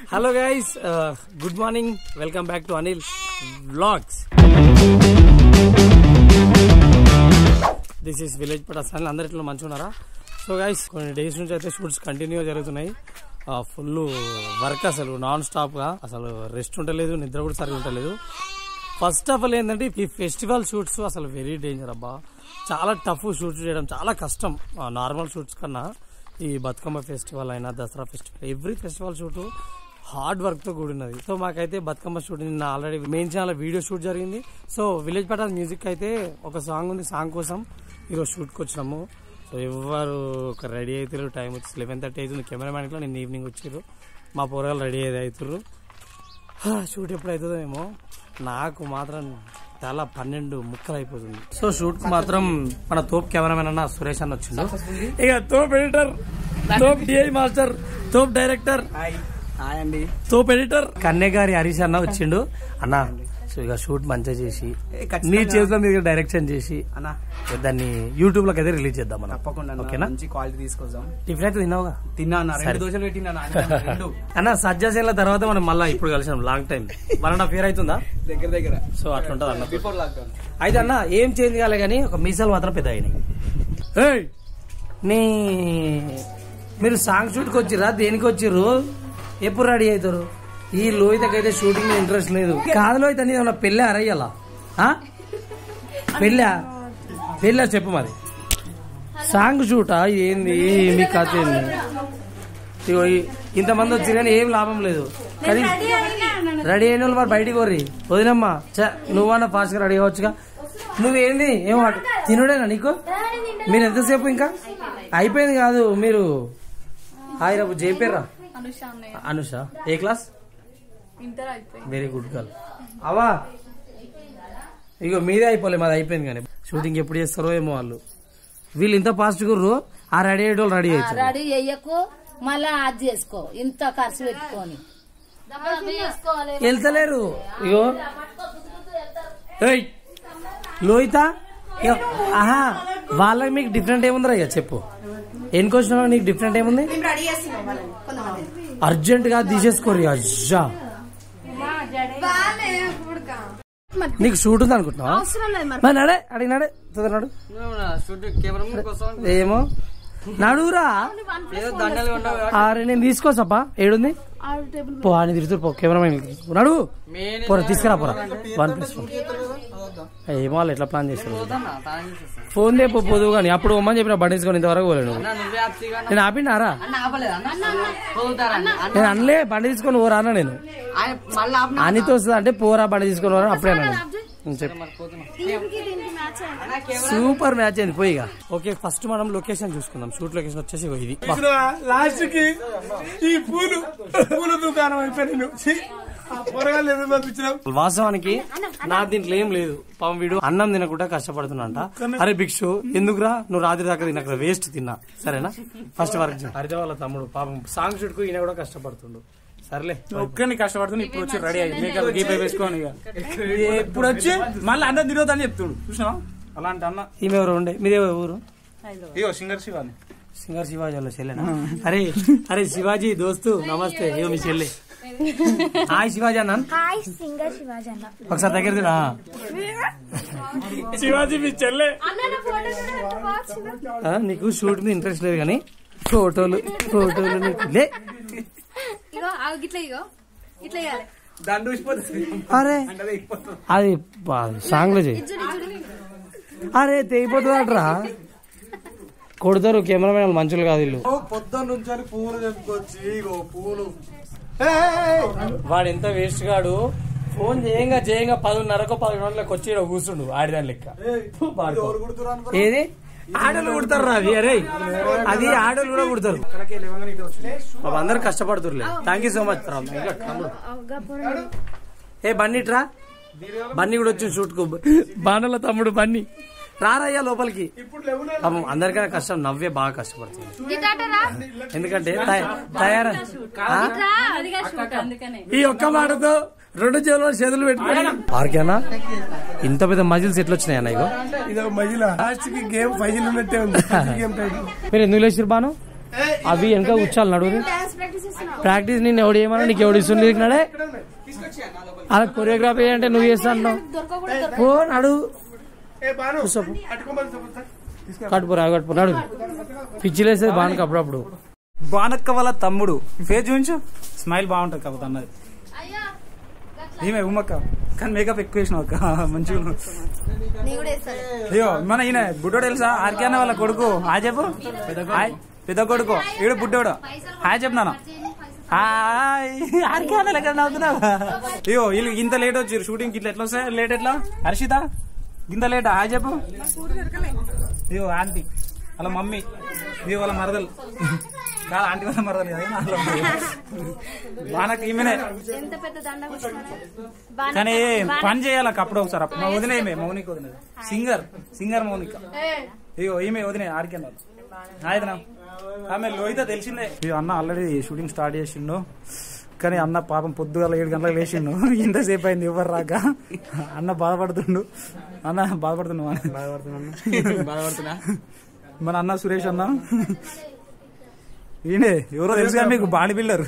Hello guys, good morning, welcome back to Anil vlogs. This is village Patas. అందరిలో మంచిగా ఉన్నారా? So guys, కొన్ని days నుంచి అయితే షూట్స్ కంటిన్యూ జరుగుతున్నాయి. ఫుల్ వర్క్, అసలు నాన్ స్టాప్ గా, అసలు రెస్ట్ ఉండలేదు, నిద్ర కూడా సరిగా ఉండలేదు. ఫస్ట్ ఆఫ్ ఆల్ ఏంటంటే ఈ ఫెస్టివల్ షూట్స్ అసలు వెరీ డేంజర్ అబ్బా. చాలా టఫ్ షూట్స్ చేయడం, చాలా కష్టం నార్మల్ షూట్స్ కన్నా. ఈ బతుకమ్మ ఫెస్టివల్ అయినా, Dasara festival, every festival shoot hard work తో కూడినది. సో మాకైతే బతుకమ్మ షూట్ నిన్న already main channel video shoot జరిగింది. సో విలేజ్ పటాస్ మ్యూజిక్ అయితే ఒక సాంగ్ ఉంది, సాంగ్ కోసం ఈరోజు షూట్కి వచ్చినాము. సో ఎవరు ఒక రెడీ అవుతారు, టైం వచ్చి 11:30 అవుతుంది. కెమెరామ్యాన్ లో నిన్న ఈవినింగ్ వచ్చారు, మా పోరగాళ్ళు రెడీ అవుతారు. షూట్ ఎప్పుడు అవుతుందో ఏమో, నాకు మాత్రం చాలా 12 ముక్కలు అయిపోతుంది. సో షూట్ కు మాత్రం మన తోప్ కెమెరామెన్ అన్న సురేష్ అన్న వచ్చిండు. ఇక తోప్ ఎడిటర్, తోప్ డిఐ మాస్టర్, తోప్ డైరెక్టర్, తోప్ ఎడిటర్ కన్య గారి హరీష్ అన్న వచ్చిండు. అన్న ఇక షూట్ మంచిగా చేసి నీ చేతిలో మీరు డైరెక్షన్ చేసి అన్న దాన్ని యూట్యూబ్ లోకి అయితే రిలీజ్ చేద్దాం. తప్పకుండా మంచి క్వాలిటీ తీసుకొద్దాం. టిఫిన్ అయితే తిన్నావుగా? తిన్నా, 2 దోశలు పెట్టినా అన్న. సజ్జాసేన్ల తర్వాత మనం మళ్ళీ ఇప్పుడు కలిసినాం, లాంగ్ టైం 1.5 year అవుతుందా దగ్గర. సో అట్లుంటది అన్న. బిఫోర్ లాక్డౌన్ అయితే అన్న ఏం చేంజ్ కాలే కానీ ఒక మీసాలు మాత్రం పెద్ద అయినాయి. మీరు సాంగ్ షూట్ కి వచ్చిర్రా, దేనికి వచ్చిర్రు, ఎప్పుడు రెడీ అవుతారు? ఈ లోహితకైతే షూటింగ్ లో ఇంట్రెస్ట్ లేదు. కాదు లోహిత, నీ ఏమన్నా పెళ్ళా అరయ్యాలా? పెళ్ళా చెప్పు మరి. సాంగ్ షూటా ఏంది మీ కథ ఏంది? ఇంతమంది వచ్చి కానీ ఏం లాభం లేదు. కానీ రెడీ అయిన వాళ్ళు మరి బయటికి పోర్రి. వదినమ్మా నువ్వన్నా ఫాస్ట్ గా రెడీ అవ్వచ్చుగా. నువ్వేంది ఏమో తినుడేనా నీకు? మీరు ఎంతసేపు ఇంకా అయిపోయింది కాదు. మీరు హాయ్ రాబు చెప్పారా? అనుష ఏ క్లాస్? Very good girl. అవా ఇగో మీదే అయిపోలే, మాది అయిపోయింది. కానీ షూటింగ్ ఎప్పుడు చేస్తారో ఏమో వాళ్ళు. వీళ్ళు ఇంత ఫాస్ట్ గుర్రు, ఆ రెడీ అయ్యేటోళ్ళు రెడీ అవుతారు. రెడీ అయ్యకు మళ్ళా అది చేసుకో, ఇంత ఖర్చు పెట్టుకొని వెళ్తలేరు. ఇగో లోహిత, ఆహా వాళ్ళకి మీకు డిఫరెంట్ ఏముందిరా? ఇక చెప్పు, ఎన్ని క్వశ్చన్ నీకు డిఫరెంట్ ఏముంది? అర్జెంట్ గా తీసేసుకోరు. అజ్జా నీకు షూట్ ఉంది అనుకుంటున్నావా? నడే అడిగినాడే చదువునాడు ఏమో నడురా. నేను తీసుకోసప్పా. ఏడుంది పో అని తిరుగుతారు. పో కెమెరామెన్ నడువు, పోరా తీసుకురా పోరా. 1+1 ఏమో వాళ్ళు ఎట్లా ప్లాన్ చేస్తారు. ఫోన్ చేపో పోదు కానీ అప్పుడు అమ్మని చెప్పిన బండి తీసుకొని ఇంతవరకు పోలేను. నేను ఆపినారా? నేను అనలే బండి తీసుకొని పోరా అన్న. నేను అనితో వస్తుంది అంటే పోరా బండి తీసుకొని పోరా అప్పుడే సూపర్ మ్యాచ్ అయింది. పోయిగా ఓకే, ఫస్ట్ మనం లొకేషన్ చూసుకుందాం. షూట్ లొకేషన్ వచ్చేసి ఇది. లాస్ట్ కి ఈ పూల దుకాణం అయిపోయింది. వాస్తవానికి నా దీంట్లో ఏం లేదు. పాపం వీడు అన్నం తినకుండా కష్టపడుతున్నా. అరే భిక్షు ఎందుకురా నువ్వు రాత్రి దాకా తినక వేస్ట్ తిన్నా, సరేనా? ఫస్ట్ వరకు హరిత వాళ్ళ తమ్ముడు పాపం సాంగ్ షూట్ కు ఈయన కూడా కష్టపడుతుండు. సర్లే ఒక్కరిని కష్టపడుతుంది. ఇప్పుడు వచ్చి రెడీ అయ్యి మేకప్ గీపై వేసుకోని ఇప్పుడు వచ్చి మళ్ళీ అందరు తిరగదని చెప్తుడు. చూసినా అలాంటి అన్న. ఈమె ఎవరు ఉండే? మీదే ఊరు? ఇగో సింగర్ శివాని. సింగర్ శివాజీ వాళ్ళ చెల్లెనా? అరే అరే శివాజీ దోస్తు నమస్తే. ఏమో మీ చెల్లె. హాయ్ శివాజీ అన్న. ఒకసారి దగ్గర శివాజీ మీ చెల్లె. నీకు షూట్ మీద ఇంట్రెస్ట్ లేదు కానీ ఫోటోలు నీకు లే. అరే అది సాంగ్ లో చేయి. అరే తెగిపోతుందట్రా, కొడతారు కెమెరామెన్ మంచులు కాదు వీళ్ళు. పొద్దున్న పూలు చెప్పుకొచ్చి పూలు. వాడు ఎంత వేస్ట్ గాడు. ఫోన్ చేయంగా 10:30 11 వచ్చి కూర్చుండు ఆడిదాని లెక్క. ఏది ఆడోళ్ళు కుడతారు అవి. అరే అది ఆడోళ్ళు కూడా కుడతారు. అందరు కష్టపడుతుర్లే. Thank you so much. ఏ బన్నీట్రా, బన్నీ కూడా వచ్చింది షూట్ కు. బాణల తమ్ముడు బన్నీ రారయ్యా లోపలికి. అందరికైనా కష్టం, నవ్వే బాగా కష్టపడుతుంది. ఎందుకంటే తయారు ఈ ఒక్క మాటతో 2 చేతులు చేతులు పెట్టుకుని ఆర్కేనా ఇంత పెద్ద మజిల్స్ ఎట్లా వచ్చినాయి అన్న? ఇగో గేమ్ ఫైనల్ ఉన్నట్టే ఉంది. మీరు ఎందుకు లేచారు బాను? అవి వెనక కూర్చోాలి నడువు ప్రాక్టీస్ నేను ఎవడు ఏమన్నా నీకు ఎవడు ఇస్తుంది నడే అలా కొరియోగ్రఫీ అంటే నువ్వు చేస్తాను ఓ నడు కట్టుపోరా కట్టుపో నడు పిచ్చిలేసేది బానక అప్పుడప్పుడు. బానక్క వాళ్ళ తమ్ముడు ఫేస్ చూపించు, స్మైల్ బాగుంటది కాకపోతే అన్నది ఈమె ఉమ్మక్క, కానీ మేకప్ ఎక్కువ వేసినావు అక్క మంచిగా. అయ్యో మన ఈయన బుడ్డోడు తెలుసా, ఆర్కే అన్న వాళ్ళ కొడుకు. హాయ్ చెప్పు, పెద్ద కొడుకు ఈడు బుడ్డోడు. హాయ్ చెప్పు నాన్న. హాయ్ ఆర్కే అన్న ఎక్కడ నవ్వుతున్నావు. అయ్యో వీళ్ళు ఇంత లేట్ వచ్చారు షూటింగ్ కి, ఇట్లా ఎట్లా వస్తాయి లేట్ ఎట్లా? హర్షిత ఇంత లేటా? హాయ్ చెప్పు. అయ్యో ఆంటీ వాళ్ళ మమ్మీ, ఇవి వాళ్ళ మరదలు కాదు, ఆంటీ వాళ్ళ మరదలు కదా బానక్క ఈమెనే. కానీ పని చేయాలి అప్పుడు ఒకసారి. మా వదిన ఈమె మౌనిక వదిన, సింగర్ మౌనిక. అయ్యో ఈమె వదిన ఆడికే ఆయన ఆమె లోహిత తెలిసిందే. అన్న ఆల్రెడీ షూటింగ్ స్టార్ట్ చేసిండు, కానీ అన్న పాపం పొద్దుగాల 7 గంటలకు లేచిండు. ఇంతసేపు అయింది ఎవరు రాక. అన్న బాధపడుతుండు, అన్న బాధపడుతున్నా మన అన్న సురేష్ అన్న. ఈయనే ఎవరో తెలుసుగా మీకు, బాడీ బిల్డర్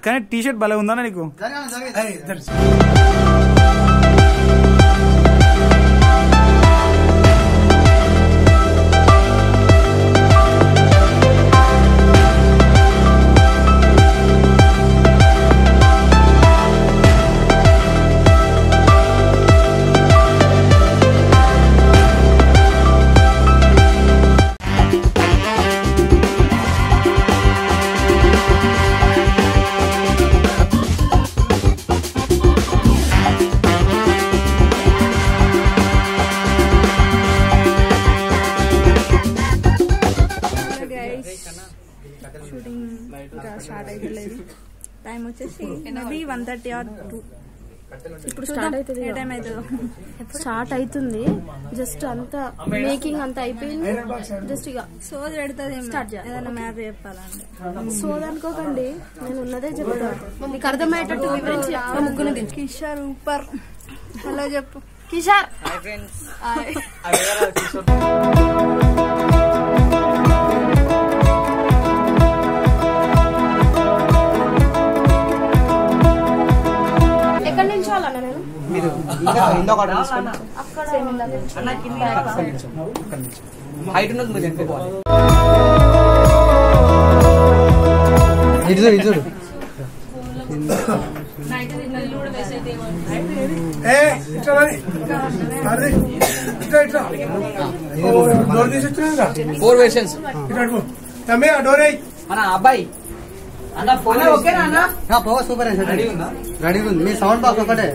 కానీ టీ షర్ట్ భలే ఉందా నీకు? స్టార్ట్ అయితే టైం వచ్చేసి 1:30 or 2. ఇప్పుడు స్టార్ట్ అవుతుంది. ఏ టైం అవుతుందో స్టార్ట్ అవుతుంది. జస్ట్ అంతా మేకింగ్ అంతా అయిపోయింది. జస్ట్ ఇక సోది పెడుతుంది. స్టార్ట్ చేయాలి. ఏదైనా మ్యాప్ చెప్పాలంటే సోది అనుకోకండి, నేను ఉన్నదే చెప్తాను. మీకు అర్థమయ్యేటట్టు వివరించి ముగ్గురు దించు. కిషోర్ సూపర్. హలో చెప్పు కిషోర్. ఎక్కడి నుంచి వాళ్ళన్నా నేను ఫోర్ వెర్షన్స్ మన అబ్బాయి సూపర్ రెడీ ఉంది. మీ సౌండ్ బాక్స్ ఒకటే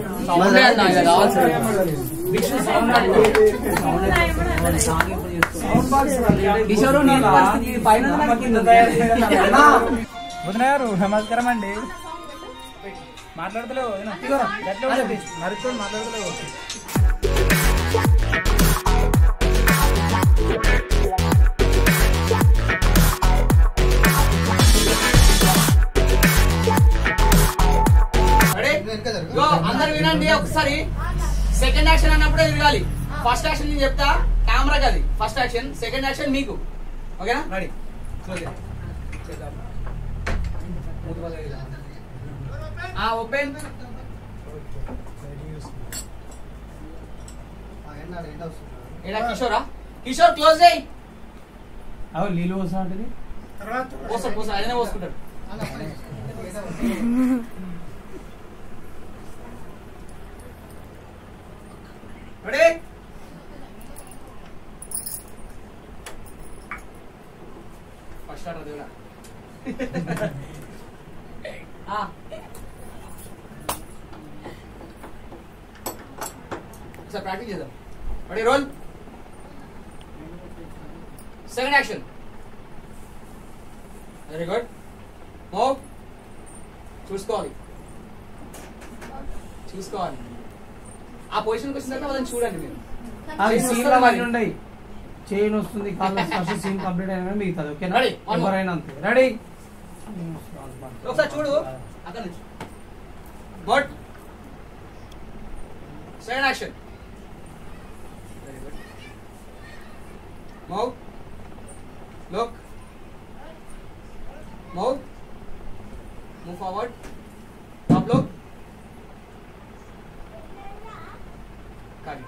వదినారు. నమస్కారం అండి. మాట్లాడతలేవు మాట్లాడతలేవు. అందరు వినండి ఒకసారి. సెకండ్ యాక్షన్ అన్నప్పుడే వినాలి. ఫస్ట్ యాక్షన్ నేను చెప్తా, కెమెరా కాదు. ఫస్ట్ యాక్షన్, సెకండ్ యాక్షన్ మీకు. ఓకేనా? రెడీ. ఓపెన్. కిషోరా, కిషోర్ క్లోజ్ అయ్యి నీళ్ళు పోసా అంటే పోసాడు ఆయన పోసుకుంటాడు. రెడీ. ఫస్ట్ స్టార్ట్ దేవుడా. సార్ ప్రాక్టీస్ చేద్దాం. Ready roll. Second action. Very good. Move. చూసుకోవాలి. ఆ పొజిషన్కి వచ్చిన తర్వాత వాళ్ళని చూడండి మీరు. ఉండయి చైన్ వస్తుంది ఫస్ట్ సీన్ కంప్లీట్ అయినా మిగతాది. ఓకేనా? ఎవరైనా అంతే. రెడీ. ఒకసారి చూడు అక్కడ నుంచి. Good. Second action. Very good. Move. Look. Move. Move forward. Top look. Cut it.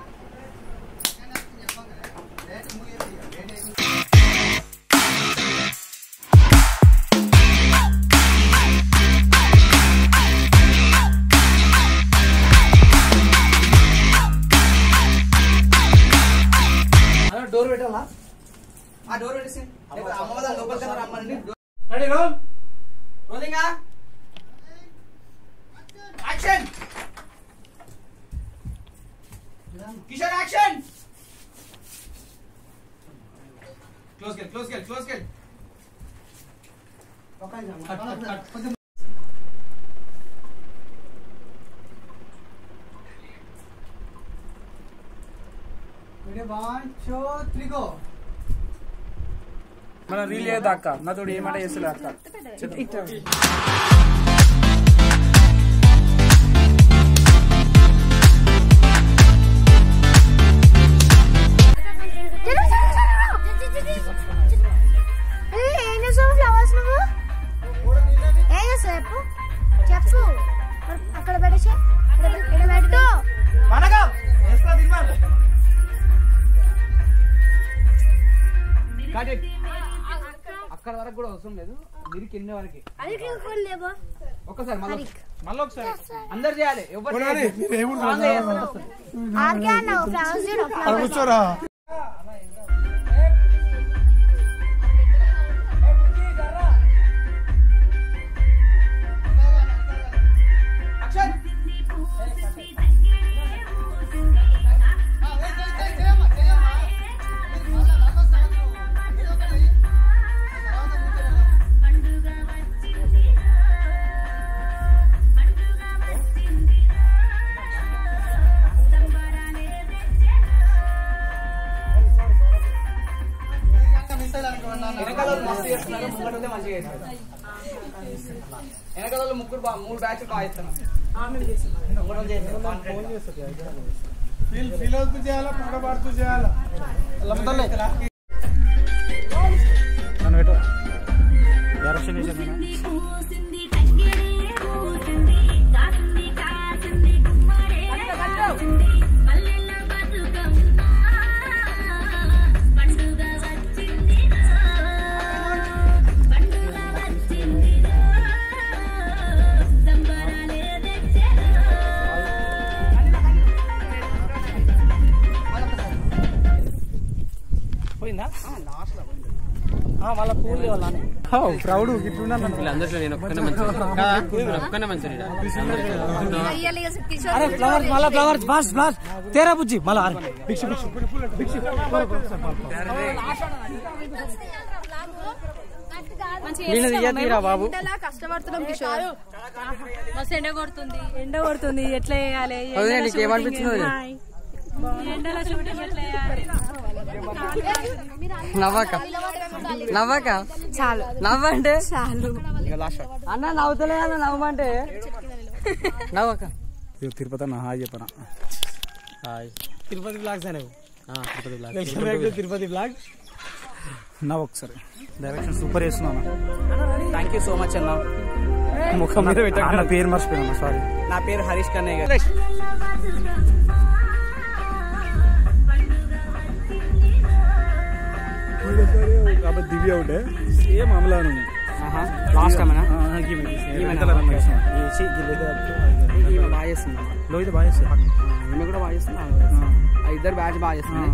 Door పెట్టాలా ఆ డోర్ పెట్టేసి అమ్మ వాళ్ళ లోపలికి రమ్మనండి ready roll rolling action Kishore action close కెల్ మన రీల్ చేయదు అక్క నాతో ఏమంటే చేస్తలే అక్క చెప్పు అక్కడ పెట్టు అక్కడ వరకు కూడా అవసరం లేదు మీరు కింద వరకు ఒక్కసారి మళ్ళీ ఒకసారి అందరు చేయాలి కూర్చోరా వెనకాల ముగ్గురు 3 బ్యాచ్ బాగా ఇస్తున్నాం వాళ్ళ పూలు ప్రౌడ్ అందరిలో నేను ఒక్కనే మంచి ఫ్లవర్స్ మళ్ళా ఫ్లవర్స్ ఫాస్ట్ ఫాస్ట్ తేరా బుజ్జి మళ్ళా బాబు కష్టపడుతున్నాం కిషోర్ మస్తు ఎండ కొడుతుంది ఎట్లా చేయాలి ఏమనిపించింది ఎండలో షూటింగ్ ఎట్లా చేయాలి నవ్వక చాలు నవ్వంటే చాలు అన్న నవ్వుతలే అన్న నవ్వమంటే నవ్వక తిరుపతి అన్న హాయ్ చెప్పనా హాయ్ తిరుపతి బ్లాగ్స్ అనేవి తిరుపతి బ్లాగ్ నవ్వు ఒకసారి డైరెక్షన్ సూపర్ చేస్తున్నాను థ్యాంక్ యూ సో మచ్ అన్న ముఖం మీద పెట్టాను పేరు మర్చిపోయాను సారీ నా పేరు హరీష్ కన్నయ్య గారు దివ్య ఉంటే సేమ్ అమలాను లాస్ట్ టైమేనా బాగా చేస్తుంది లోహిత బాగా చేస్తుంది ఈమె కూడా బాగా చేస్తుంది ఇద్దరు బ్యాచ్ బాగా చేస్తుంది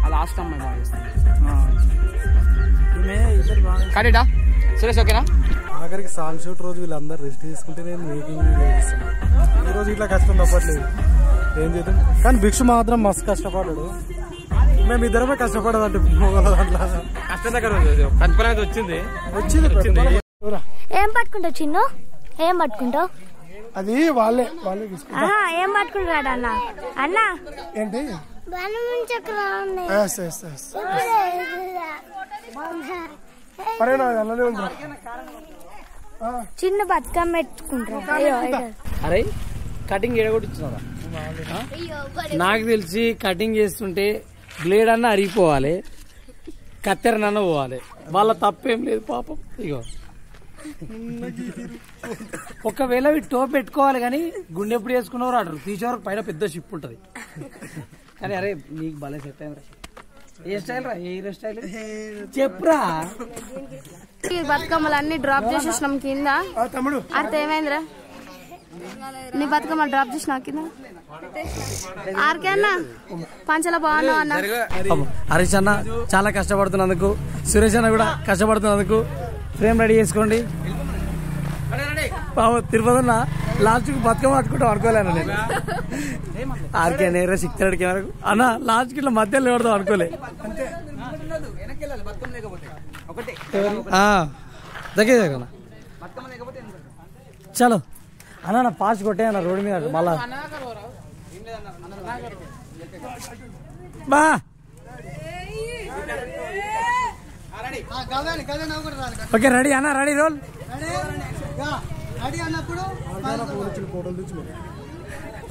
ఆ లాస్ట్ అమ్మాయి బాగా చేస్తుంది కరెక్టా సురేష్ ఓకేనా ఆఖరికి సాంగ్ షూట్ రోజు వీళ్ళందరూ రెస్ట్ తీసుకుంటే నేను మేకింగ్ చేస్తాను ఈ రోజు ఇట్లా కష్టం తప్పట్లేదు ఏం చేద్దాం కానీ భిక్షు మాత్రం మస్తు కష్టపడ్డాడు మేము ఇద్దరమే కష్టపడదంటే కష్టం దగ్గర కన్ఫర్మ్ అయితే వచ్చింది ఏం పట్టుకుంటావు చిన్ను ఏం పట్టుకుంటావు అది వాళ్ళే ఏం పట్టుకుంటాడు అన్న అన్న ఏంటి చిన్న బతుకమ్మ పెట్టుకుంటారు అరే కటింగ్ ఎడగొట్టించున్నారా నాకు తెలిసి కటింగ్ చేస్తుంటే బ్లేడ్ అన్న అరిగిపోవాలి కత్తెరనన్న పోవాలి. వాళ్ళ తప్పేం లేదు పాపం. ఇగో ఒకవేళ టోప్ పెట్టుకోవాలి కానీ గుండె ఎప్పుడు వేసుకున్నవారు ఆడరు. తీసే వరకు పైన పెద్ద షిప్ ఉంటది. కానీ అరే నీకు భలే సెట్ అయింది. ఏ స్టైల్ రా? ఏ హెయిర్ స్టైల్ చెప్పురా. బతుకమ్మలు అన్ని డ్రాప్ చేసేసినాం కింద. అర్థం ఏమైందిరా? నీ బతుకమ్మ డ్రాప్ చేసిన కింద. ఆర్కే అన్న పంచలా బాగున్నావు అన్న. హరీష్ అన్న చాలా కష్టపడుతున్నందుకు, సురేష్ అన్న కూడా కష్టపడుతున్నందుకు ఫ్రేమ్ రెడీ చేసుకోండి. తిరుపతి అన్న లాస్ట్ కి బతుకమ్మ పట్టుకుంటాం అనుకోలేను నేను. ఆర్కే నేర 6:30 వరకు అన్న లాస్ట్ కి ఇట్లా మధ్యలో పెడతాం అనుకోలే. దగ్గర చలో అన్న పాస్ కొట్టే అన్న రోడ్డు మీద మళ్ళా బా. ఓకే రెడీ అన్న, రెడీ రోల్.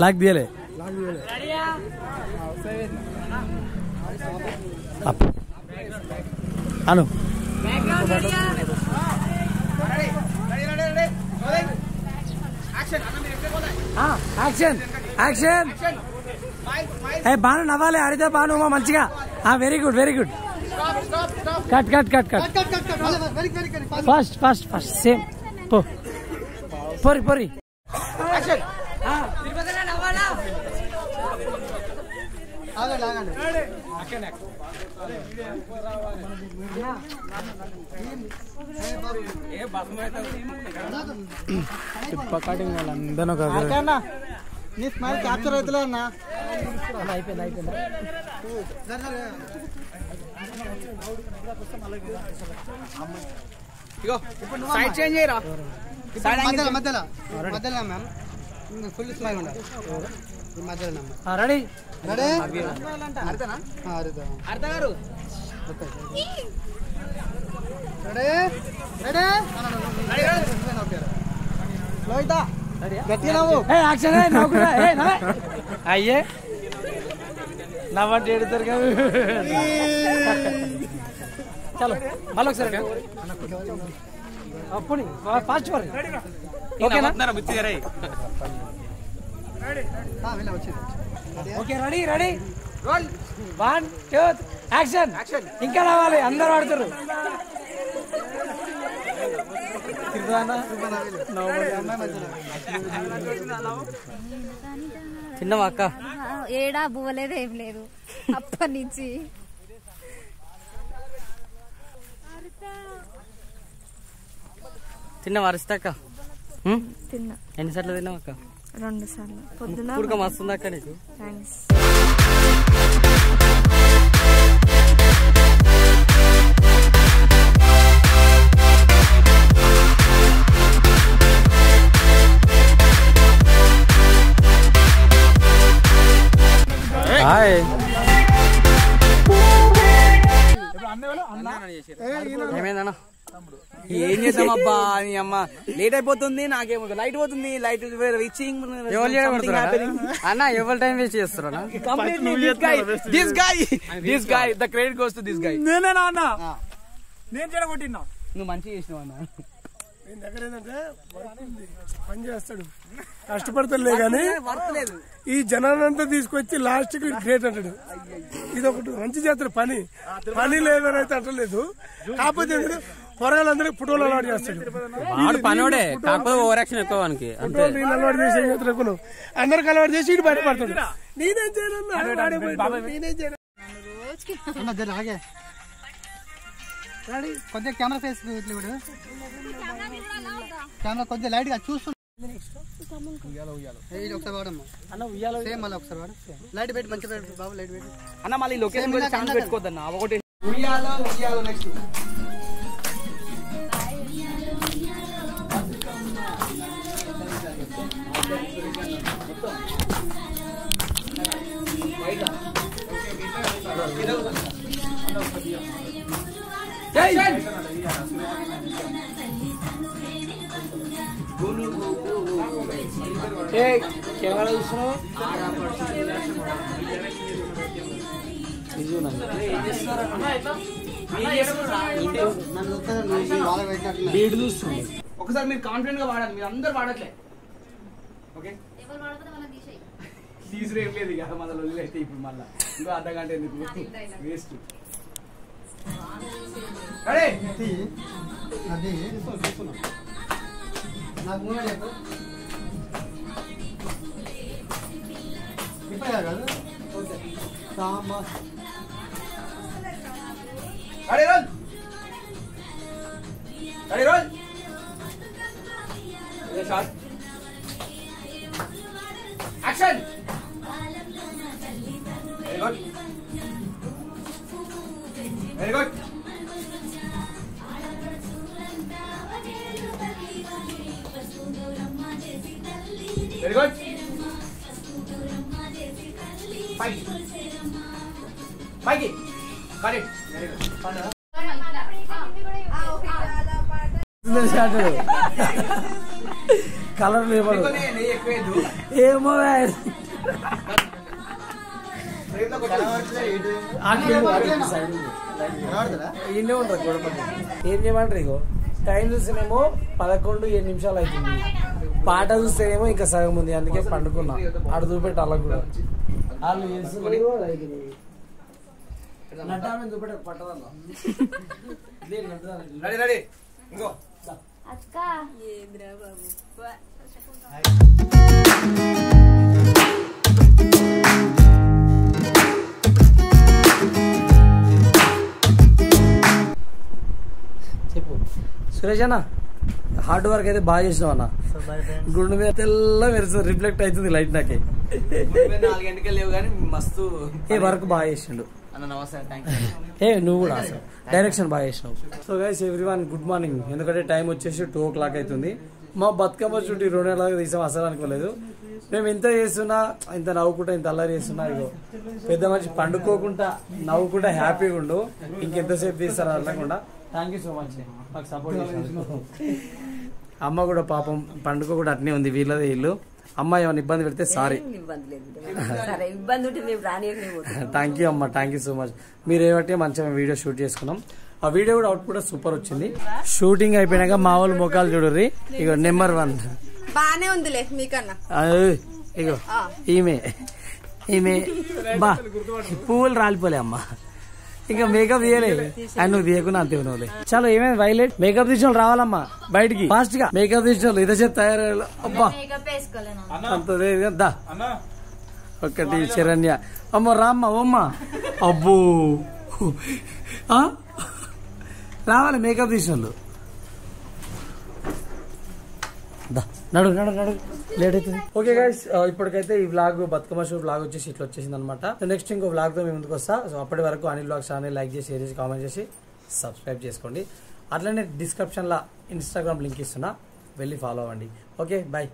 లాక్ దియలే అను. Action action. బాను నవ్వాలి, అడితే బాను మంచిగా. Very good very good. Cut cut cut cut. First first first same పొరి పొరి. కటింగ్ వాళ్ళందరూ కదా. నీ స్మైల్ క్యాప్చర్ అవుతలే అన్న. అయిపోయింది అయిపోయింది. ఇగో సైడ్ చేంజ్ చేయరా. మధ్యలో మధ్యలో మధ్యలో మ్యామ్ ఫుల్ స్మైల్ ఉండాలి మధ్యలో. Ready ready. అర్థనా? అర్థ గారు రెడీ రెడీ. లోహిత గట్టిగా నవ్వు. యాక్షన్ అయ్యే నవ్వంటే ఎడతారు కదా. చలో మళ్ళీ ఒకసారి అప్పుడు fast for. Okay ready ready roll. 1 2 action. ఇంకా రావాలి, అందరూ ఆడుతారు. తిన్నావా అక్క? ఏడా బువ్వలేదు ఏం లేదు అప్పటి నుంచి. తిన్నావా అరిస్తాక? తిన్నా. ఎన్నిసార్లు తిన్నావు అక్క? 2 సార్లు. పొద్దున ఉడక మస్తుందా అక్క నీకు? థ్యాంక్స్. హాయ్. ఏమైందన్నా? ఏం చేద్దాం అబ్బా, నీ అమ్మ లేట్ అయిపోతుంది. నాకేమో లైట్ పోతుంది. లైట్ రీచింగ్ అన్న ఎవరి టైం వేస్ట్ చేస్తారా? This guy the credit goes to this guy. నేనేనా అన్న? నేను చెడగొట్టినా. నువ్వు మంచిగా చేసినావు అన్న. దగ్గర ఏంటంటే పని చేస్తాడు, కష్టపడతలే గానీ ఈ జనాలంతా తీసుకొచ్చి లాస్ట్ కి గ్రేట్ అంటాడు. ఇది ఒకటి మంచి చేస్తాడు పని. పని లేదనైతే అంటలేదు, కాకపోతే పొరగాలందరికీ ఫోటోలు అలవాటు చేస్తాడు. పనోడే కాకపోతే ఓవర్ యాక్షన్ ఎక్కువ వానికి. నేను అలవాటు చేసి ఏం చేస్తున్నాను, అందరికి అలవాటు చేసి ఇటు బయటపడతాడు. నేనేం చేయను, నేనేం చేయను. ఆగే కొంచెం కెమెరా ఫేస్ ఇప్పుడు కెమెరా కొంచెం లైట్ గా చూస్తు. ఒకసారి వాడమ్మా సేమ్ మళ్ళీ ఒకసారి వాడు. లైట్ పెట్టి మంచిగా పెట్టి బాబు, లైట్ పెట్టి అన్న. మళ్ళీ లొకేషన్ ఛాన్స్ పెట్టుకోవద్దన్న. ఒకటి నెక్స్ట్ కెమెరా చూస్తున్నావు? ఒకసారి మీరు కాన్ఫిడెంట్ గా వాడాలి, మీరు అందరు వాడట్లే. ఓకే తీసుడు ఏం లేదు ఇక మన లొల్లి అయితే ఇప్పుడు మళ్ళీ ఇంకో అర్ధ గంట ఎందుకు waste. Action! Very good. Very good. Very good. Fight. Fight it. Got it. Very good. Colour ఏమో ఇన్నే ఉంటారు గొడవ. ఏం చేయమంటారు ఇగో టైం చూస్తేనేమో 11:07 నిమిషాలు అవుతుంది, పాట చూస్తేనేమో ఇంకా సగం ఉంది, అందుకే పండుకున్నా. ఆడ చూపెట్టి అలా కూడా వాళ్ళు నటాన్ని చూపెట్ట పట్టదన్నా. అక్క చెప్పు సురేష్ అన్న, హార్డ్ వర్క్ అయితే బాగా చేసినావు అన్న. గుండె మీద తెల్ల మెరుస్తుంది, రిఫ్లెక్ట్ అవుతుంది లైట్ నాకే. 4 గంటలకి లేవు కానీ మస్తు ఏ వర్క్ బాగా చేసిండు అన్న. నమస్తే, థ్యాంక్ ఏ నువ్వు కూడా అసలు డైరెక్షన్ బాగా చేసినావు. So guys everyone good morning. ఎందుకంటే టైం వచ్చేసి 2 o'clock అవుతుంది. మా బతుకమ్మ చుట్టూ 2 నెలలకు తీసాం, అసలు అనుకోలేదు. మేము ఇంత చేస్తున్నా, ఇంత నవ్వుకుంటా, ఇంత అల్లరి చేస్తున్నా, ఇగో పెద్ద మనిషి పండుకోకుండా నవ్వుకుంటా హ్యాపీగా ఉండు. ఇంకెంతసేపు తీస్తారు అనకుండా. థ్యాంక్ యూ సో మచ్ మాకు సపోర్ట్ చేసినందుకు. అమ్మ కూడా పాపం పండుగ కూడా అట్నే ఉంది, వీళ్ళదే ఇల్లు. అమ్మ ఏమైనా ఇబ్బంది పెడితే సారీ. థ్యాంక్ యూ అమ్మ, థ్యాంక్ యూ సో మచ్. మీరు ఏమంటే మంచిగా వీడియో షూట్ చేసుకున్నాం. ఆ వీడియో కూడా అవుట్ కూడా సూపర్ వచ్చింది. షూటింగ్ అయిపోయినాక మా వాళ్ళు ముఖాలు చూడర్రి. ఇగో నెంబర్ 1 బానే ఉందిలే మీకన్నా. ఇగో ఈమె బా పువ్వులు రాలిపోలే అమ్మ. ఇంకా మేకప్ తీయలేదు, అండ్ నువ్వు తీయకుండా అంతే ఉన్నావులే. చాలా ఏమైంది వైలెట్ మేకప్ తీసిన వాళ్ళు రావాలమ్మా బయటికి ఫాస్ట్ గా. మేకప్ తీసిన వాళ్ళు ఇదేసేపు తయారయ్యారు. అబ్బా అంత దా ఒకటి శరణ్య అమ్మ రామ్మ ఓమ్మ. అబ్బో రావాలి మేకప్ తీసిన వాళ్ళు. నడు నడు నడు లేట్ అవుతుంది. ఓకే గైస్, ఇప్పటికైతే ఈ వ్లాగ్ బతుకమ్మ షో వ్లాగ్ వచ్చేసి ఇట్లా వచ్చేసింది అనమాట. నెక్స్ట్ ఇంకో వ్లాగ్ తో మేము ముందుకు వస్తా. సో అప్పటి వరకు అనిల్ వ్లాగ్స్ ఛానల్ లైక్ చేసి, షేర్ చేసి, కామెంట్ చేసి సబ్స్క్రైబ్ చేసుకోండి. అట్లనే డిస్క్రిప్షన్ లో ఇన్స్టాగ్రామ్ లింక్ ఇస్తున్నా, వెళ్ళి ఫాలో అవ్వండి. Okay bye.